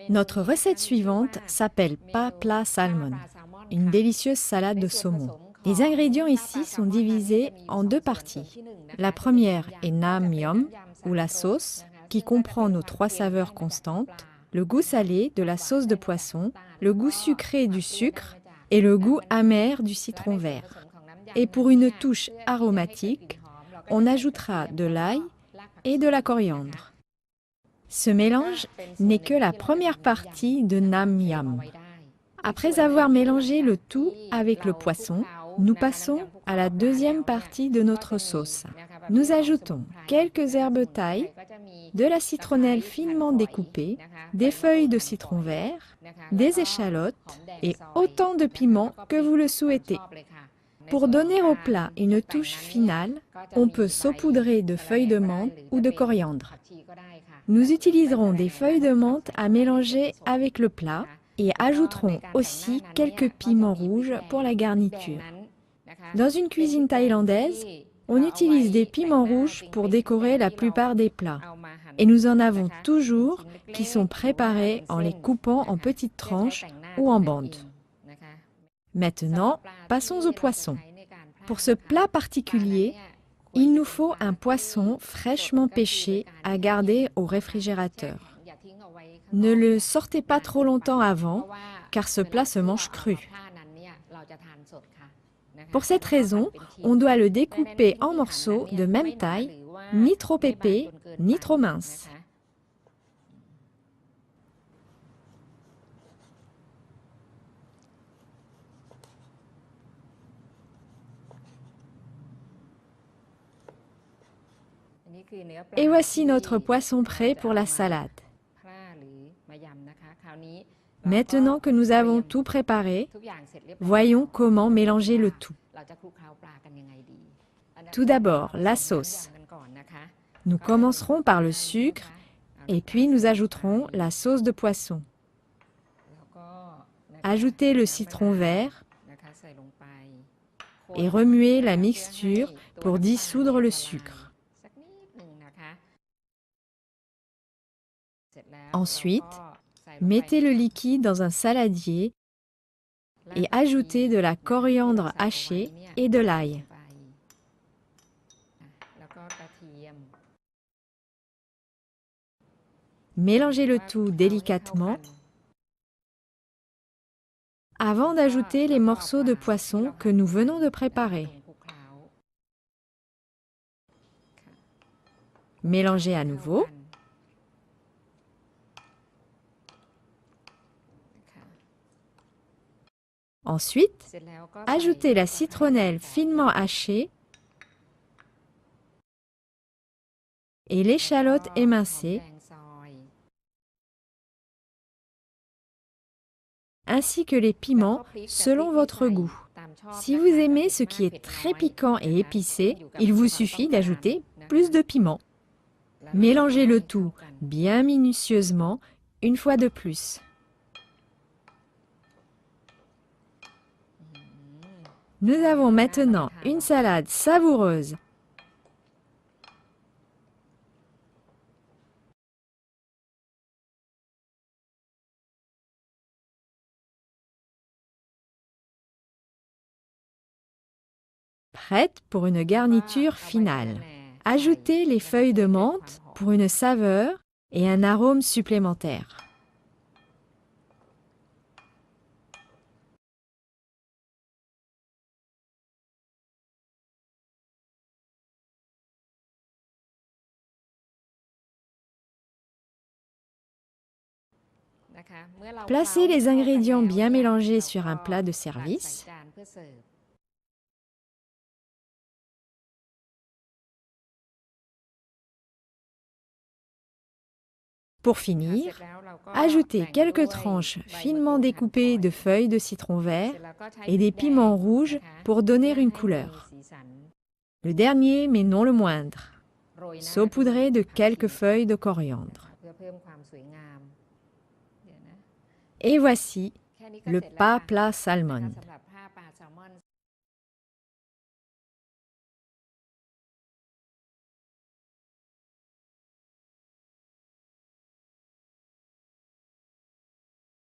Notre recette suivante s'appelle Pa Pla Salmon, une délicieuse salade de saumon. Les ingrédients ici sont divisés en deux parties. La première est Nam Yum, ou la sauce, qui comprend nos trois saveurs constantes, le goût salé de la sauce de poisson, le goût sucré du sucre et le goût amer du citron vert. Et pour une touche aromatique, on ajoutera de l'ail et de la coriandre. Ce mélange n'est que la première partie de Nam Yam. Après avoir mélangé le tout avec le poisson, nous passons à la deuxième partie de notre sauce. Nous ajoutons quelques herbes thaï, de la citronnelle finement découpée, des feuilles de citron vert, des échalotes et autant de piments que vous le souhaitez. Pour donner au plat une touche finale, on peut saupoudrer de feuilles de menthe ou de coriandre. Nous utiliserons des feuilles de menthe à mélanger avec le plat et ajouterons aussi quelques piments rouges pour la garniture. Dans une cuisine thaïlandaise, on utilise des piments rouges pour décorer la plupart des plats. Et nous en avons toujours qui sont préparés en les coupant en petites tranches ou en bandes. Maintenant, passons au poisson. Pour ce plat particulier, il nous faut un poisson fraîchement pêché à garder au réfrigérateur. Ne le sortez pas trop longtemps avant, car ce plat se mange cru. Pour cette raison, on doit le découper en morceaux de même taille, ni trop épais, ni trop minces. Et voici notre poisson prêt pour la salade. Maintenant que nous avons tout préparé, voyons comment mélanger le tout. Tout d'abord, la sauce. Nous commencerons par le sucre et puis nous ajouterons la sauce de poisson. Ajoutez le citron vert et remuez la mixture pour dissoudre le sucre. Ensuite, mettez le liquide dans un saladier et ajoutez de la coriandre hachée et de l'ail. Mélangez le tout délicatement avant d'ajouter les morceaux de poisson que nous venons de préparer. Mélangez à nouveau. Ensuite, ajoutez la citronnelle finement hachée et l'échalote émincée, ainsi que les piments selon votre goût. Si vous aimez ce qui est très piquant et épicé, il vous suffit d'ajouter plus de piment. Mélangez le tout bien minutieusement une fois de plus. Nous avons maintenant une salade savoureuse. Prête pour une garniture finale. Ajoutez les feuilles de menthe pour une saveur et un arôme supplémentaire. Placez les ingrédients bien mélangés sur un plat de service. Pour finir, ajoutez quelques tranches finement découpées de feuilles de citron vert et des piments rouges pour donner une couleur. Le dernier, mais non le moindre, saupoudrez de quelques feuilles de coriandre. Et voici le Pa Pla Salmon.